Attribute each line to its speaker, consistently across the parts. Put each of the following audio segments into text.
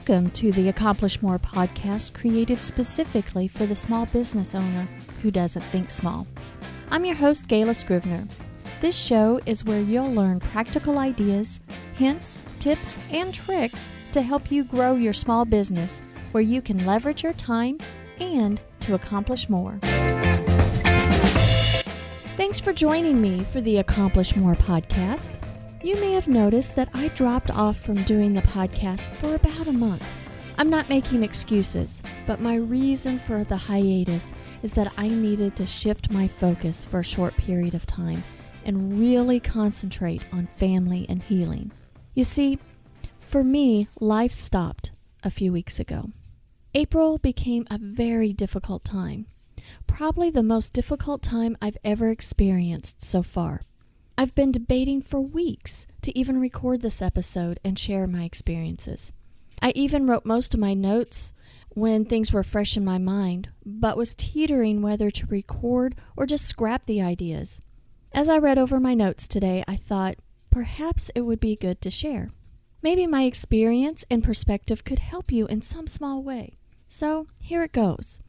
Speaker 1: Welcome to the Accomplish More podcast, created specifically for the small business owner who doesn't think small. I'm your host, Gayla Scrivener. This show is where you'll learn practical ideas, hints, tips, and tricks to help you grow your small business where you can leverage your time and to accomplish more. Thanks for joining me for the Accomplish More podcast. You may have noticed that I dropped off from doing the podcast for about a month. I'm not making excuses, but my reason for the hiatus is that I needed to shift my focus for a short period of time and really concentrate on family and healing. You see, for me, life stopped a few weeks ago. April became a very difficult time, probably the most difficult time I've ever experienced so far. I've been debating for weeks to even record this episode and share my experiences. I even wrote most of my notes when things were fresh in my mind, but was teetering whether to record or just scrap the ideas. As I read over my notes today, I thought perhaps it would be good to share. Maybe my experience and perspective could help you in some small way. So here it goes.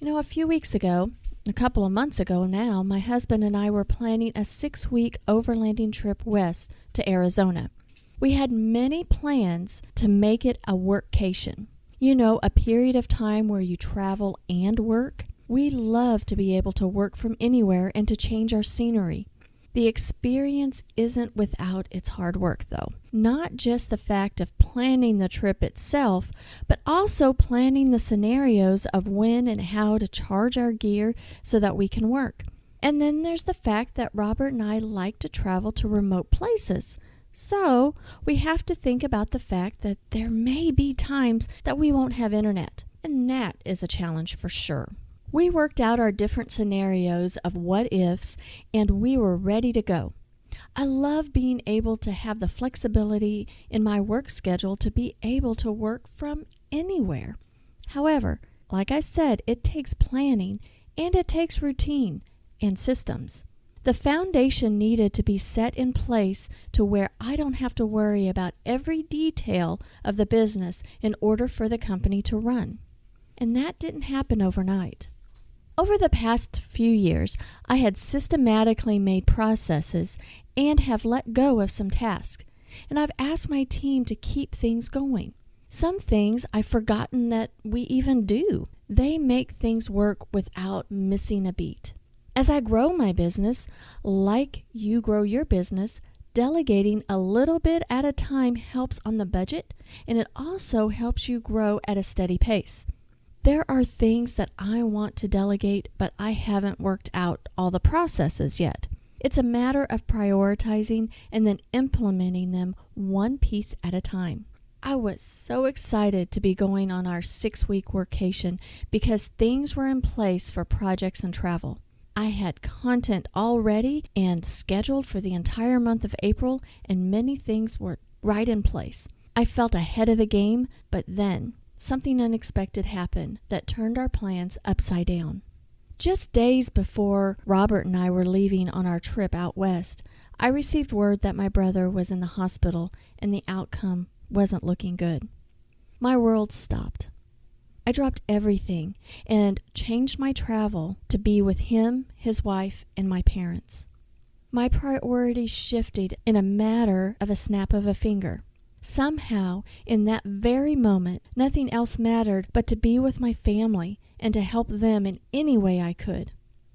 Speaker 1: A few weeks ago, a couple of months ago now, my husband and I were planning a 6-week overlanding trip west to Arizona. We had many plans to make it a workcation. A period of time where you travel and work. We love to be able to work from anywhere and to change our scenery. The experience isn't without its hard work, though. Not just the fact of planning the trip itself, but also planning the scenarios of when and how to charge our gear so that we can work. And then there's the fact that Robert and I like to travel to remote places. So we have to think about the fact that there may be times that we won't have internet. And that is a challenge for sure. We worked out our different scenarios of what ifs, and we were ready to go. I love being able to have the flexibility in my work schedule to be able to work from anywhere. However, like I said, it takes planning and it takes routine and systems. The foundation needed to be set in place to where I don't have to worry about every detail of the business in order for the company to run. And that didn't happen overnight. Over the past few years, I had systematically made processes and have let go of some tasks, and I've asked my team to keep things going. Some things I've forgotten that we even do. They make things work without missing a beat. As I grow my business, like you grow your business, delegating a little bit at a time helps on the budget, and it also helps you grow at a steady pace. There are things that I want to delegate, but I haven't worked out all the processes yet. It's a matter of prioritizing and then implementing them one piece at a time. I was so excited to be going on our 6-week workation because things were in place for projects and travel. I had content already and scheduled for the entire month of April, and many things were right in place. I felt ahead of the game, but then something unexpected happened that turned our plans upside down. Just days before Robert and I were leaving on our trip out west, I received word that my brother was in the hospital and the outcome wasn't looking good. My world stopped. I dropped everything and changed my travel to be with him, his wife, and my parents. My priorities shifted in a matter of a snap of a finger. Somehow, in that very moment, nothing else mattered but to be with my family and to help them in any way I could.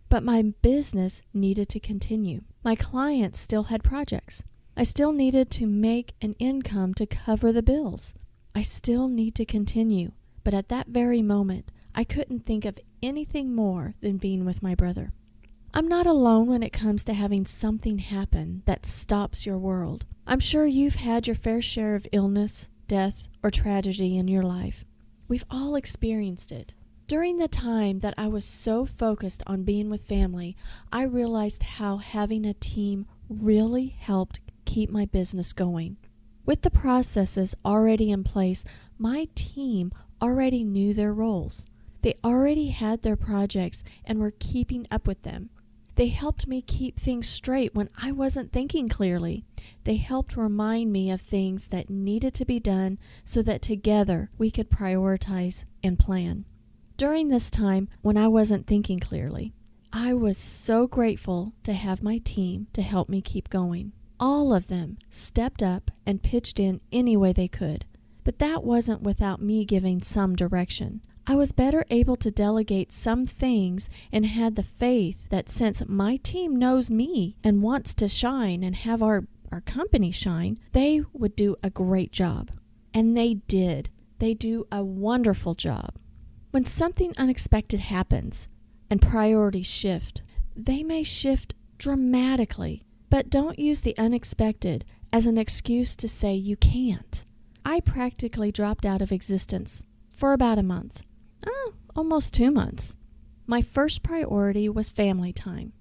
Speaker 1: But my business needed to continue. My clients still had projects. I still needed to make an income to cover the bills. I still need to continue, but at that very moment, I couldn't think of anything more than being with my brother. I'm not alone when it comes to having something happen that stops your world. I'm sure you've had your fair share of illness, death, or tragedy in your life. We've all experienced it. During the time that I was so focused on being with family, I realized how having a team really helped keep my business going. With the processes already in place, my team already knew their roles. They already had their projects and were keeping up with them. They helped me keep things straight when I wasn't thinking clearly. They helped remind me of things that needed to be done so that together we could prioritize and plan. During this time when I wasn't thinking clearly, I was so grateful to have my team to help me keep going. All of them stepped up and pitched in any way they could. But that wasn't without me giving some direction. I was better able to delegate some things and had the faith that since my team knows me and wants to shine and have our company shine, they would do a great job. And they did. They do a wonderful job. When something unexpected happens and priorities shift, they may shift dramatically, but don't use the unexpected as an excuse to say you can't. I practically dropped out of existence for about a month. Almost 2 months. My first priority was family time.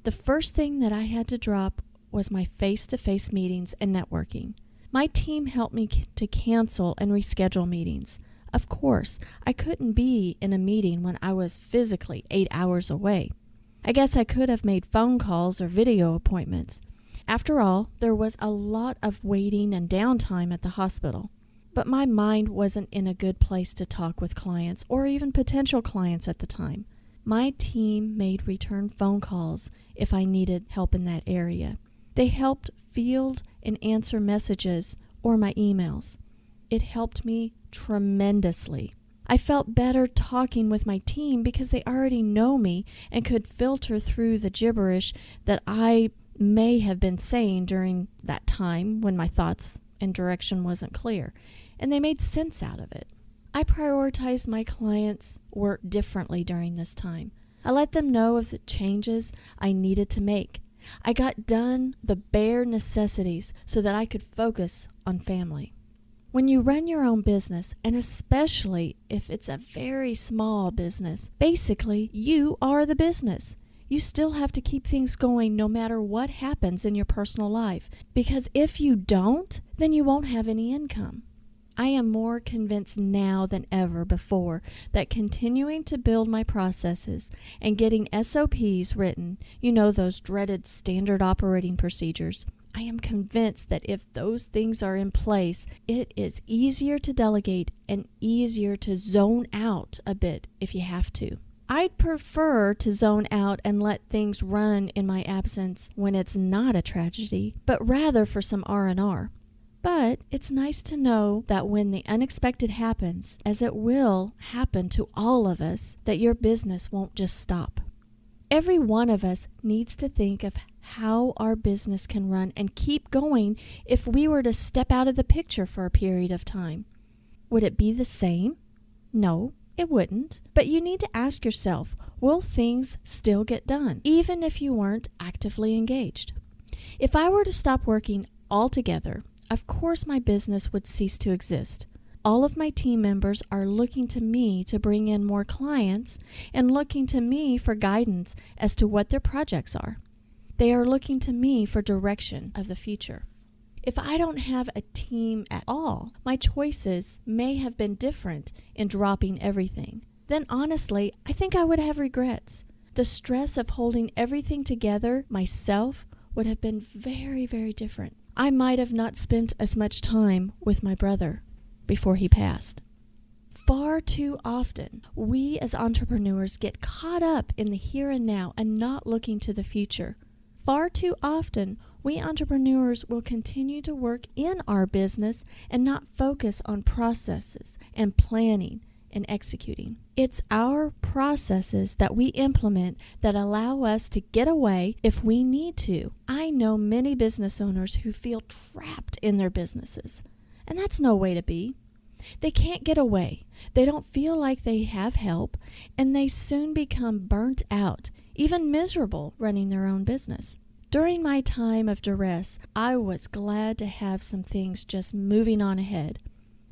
Speaker 1: The first thing that I had to drop was my face-to-face meetings and networking. My team helped me to cancel and reschedule meetings. Of course, I couldn't be in a meeting when I was physically 8 hours away. I guess I could have made phone calls or video appointments. After all, there was a lot of waiting and downtime at the hospital. But my mind wasn't in a good place to talk with clients or even potential clients at the time. My team made return phone calls if I needed help in that area. They helped field and answer messages or my emails. It helped me tremendously. I felt better talking with my team because they already know me and could filter through the gibberish that I may have been saying during that time when my thoughts and direction wasn't clear, and they made sense out of it. I prioritized my clients' work differently during this time. I let them know of the changes I needed to make. I got done the bare necessities so that I could focus on family. When you run your own business, and especially if it's a very small business, basically you are the business. You still have to keep things going no matter what happens in your personal life, because if you don't, then you won't have any income. I am more convinced now than ever before that continuing to build my processes and getting SOPs written, those dreaded standard operating procedures, I am convinced that if those things are in place, it is easier to delegate and easier to zone out a bit if you have to. I'd prefer to zone out and let things run in my absence when it's not a tragedy, but rather for some R&R. But it's nice to know that when the unexpected happens, as it will happen to all of us, that your business won't just stop. Every one of us needs to think of how our business can run and keep going if we were to step out of the picture for a period of time. Would it be the same? No, it wouldn't. But you need to ask yourself, will things still get done, even if you weren't actively engaged? If I were to stop working altogether, of course my business would cease to exist. All of my team members are looking to me to bring in more clients and looking to me for guidance as to what their projects are. They are looking to me for direction of the future. If I don't have a team at all, my choices may have been different in dropping everything. Then honestly, I think I would have regrets. The stress of holding everything together myself would have been very, very different. I might have not spent as much time with my brother before he passed. Far too often, we as entrepreneurs get caught up in the here and now and not looking to the future. Far too often, we entrepreneurs will continue to work in our business and not focus on processes and planning and executing. It's our processes that we implement that allow us to get away if we need to. I know many business owners who feel trapped in their businesses, and that's no way to be. They can't get away. They don't feel like they have help, and they soon become burnt out, even miserable running their own business. During my time of duress, I was glad to have some things just moving on ahead.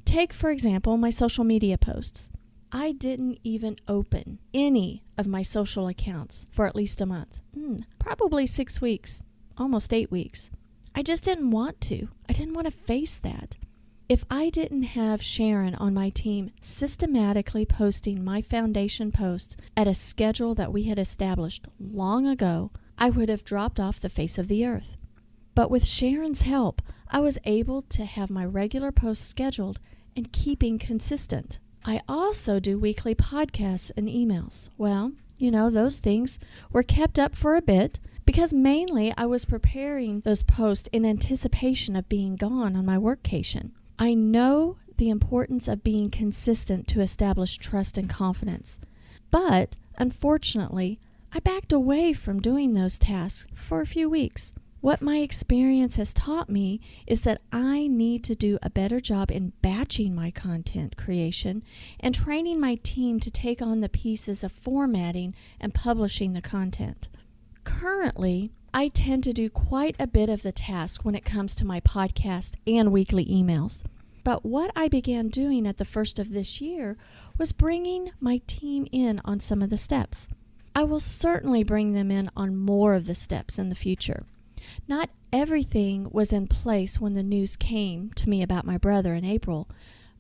Speaker 1: Take, for example, my social media posts. I didn't even open any of my social accounts for at least a month. Probably 6 weeks, almost 8 weeks. I just didn't want to. I didn't want to face that. If I didn't have Sharon on my team systematically posting my foundation posts at a schedule that we had established long ago, I would have dropped off the face of the earth. But with Sharon's help, I was able to have my regular posts scheduled and keeping consistent. I also do weekly podcasts and emails. Well, those things were kept up for a bit because mainly I was preparing those posts in anticipation of being gone on my workcation. I know the importance of being consistent to establish trust and confidence. But, unfortunately, I backed away from doing those tasks for a few weeks. What my experience has taught me is that I need to do a better job in batching my content creation and training my team to take on the pieces of formatting and publishing the content. Currently, I tend to do quite a bit of the task when it comes to my podcast and weekly emails. But what I began doing at the first of this year was bringing my team in on some of the steps. I will certainly bring them in on more of the steps in the future. Not everything was in place when the news came to me about my brother in April,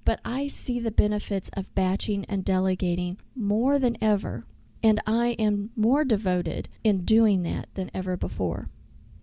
Speaker 1: but I see the benefits of batching and delegating more than ever, and I am more devoted in doing that than ever before.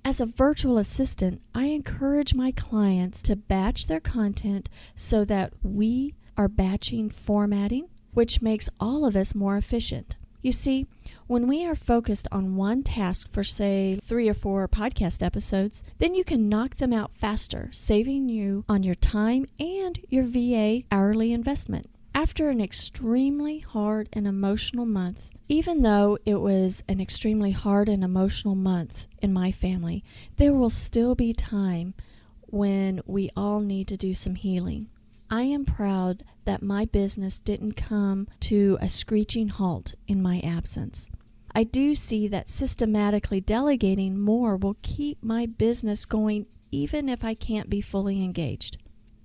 Speaker 1: As a virtual assistant, I encourage my clients to batch their content so that we are batching formatting, which makes all of us more efficient. You see, when we are focused on one task for, say, 3 or 4 podcast episodes, then you can knock them out faster, saving you on your time and your VA hourly investment. After an extremely hard and emotional month, even though it was an extremely hard and emotional month in my family, there will still be time when we all need to do some healing. I am proud that my business didn't come to a screeching halt in my absence. I do see that systematically delegating more will keep my business going even if I can't be fully engaged.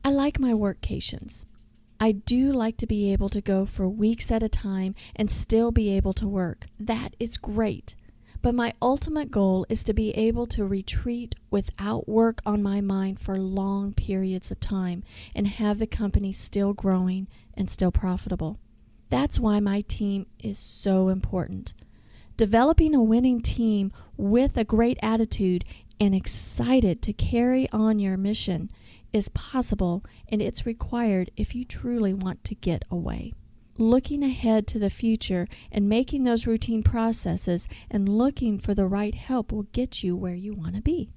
Speaker 1: I like my workcations. I do like to be able to go for weeks at a time and still be able to work. That is great. But my ultimate goal is to be able to retreat without work on my mind for long periods of time and have the company still growing and still profitable. That's why my team is so important. Developing a winning team with a great attitude and excited to carry on your mission is possible, and it's required if you truly want to get away. Looking ahead to the future and making those routine processes and looking for the right help will get you where you want to be.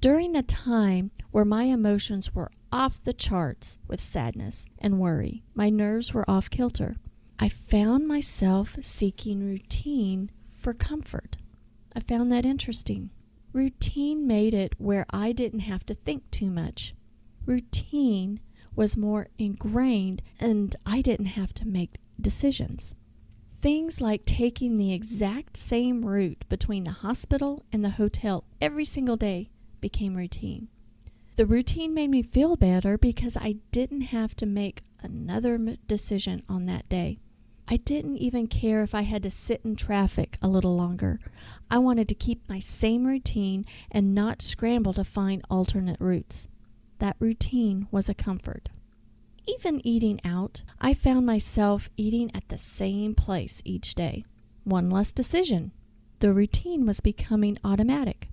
Speaker 1: During a time where my emotions were off the charts with sadness and worry, my nerves were off kilter, I found myself seeking routine for comfort. I found that interesting. Routine made it where I didn't have to think too much. Routine was more ingrained and I didn't have to make decisions. Things like taking the exact same route between the hospital and the hotel every single day became routine. The routine made me feel better because I didn't have to make another decision on that day. I didn't even care if I had to sit in traffic a little longer. I wanted to keep my same routine and not scramble to find alternate routes. That routine was a comfort. Even eating out, I found myself eating at the same place each day. One less decision. The routine was becoming automatic.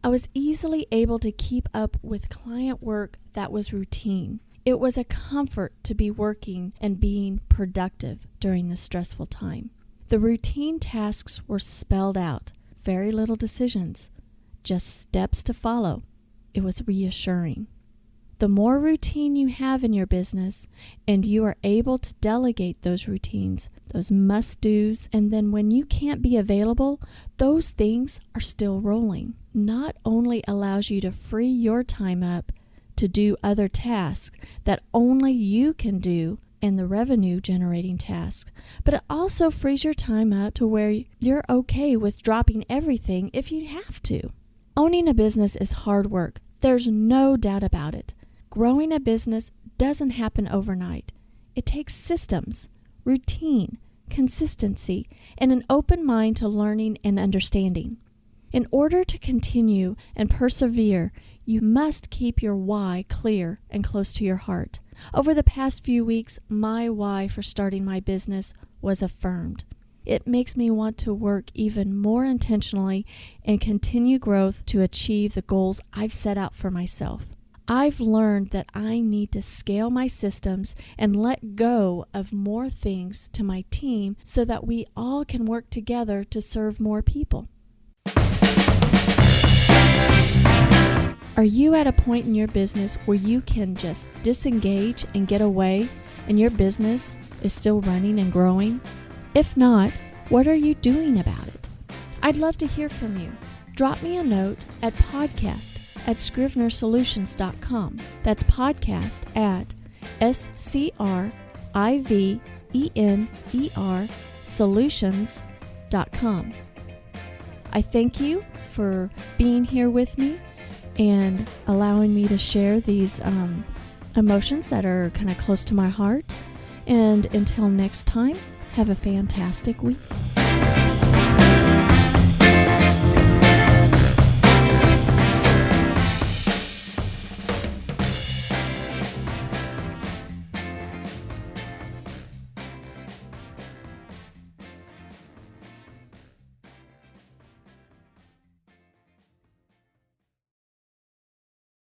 Speaker 1: I was easily able to keep up with client work that was routine. It was a comfort to be working and being productive during this stressful time. The routine tasks were spelled out. Very little decisions. Just steps to follow. It was reassuring. The more routine you have in your business and you are able to delegate those routines, those must-dos, and then when you can't be available, those things are still rolling. Not only allows you to free your time up to do other tasks that only you can do and the revenue generating tasks, but it also frees your time up to where you're okay with dropping everything if you have to. Owning a business is hard work. There's no doubt about it. Growing a business doesn't happen overnight. It takes systems, routine, consistency, and an open mind to learning and understanding. In order to continue and persevere, you must keep your why clear and close to your heart. Over the past few weeks, my why for starting my business was affirmed. it makes me want to work even more intentionally and continue growth to achieve the goals I've set out for myself. I've learned that I need to scale my systems and let go of more things to my team so that we all can work together to serve more people. Are you at a point in your business where you can just disengage and get away and your business is still running and growing? If not, what are you doing about it? I'd love to hear from you. Drop me a note at podcast@scrivenersolutions.com. That's podcast at SCRIVENER solutions.com. I thank you for being here with me and allowing me to share these emotions that are kind of close to my heart. And until next time, have a fantastic week.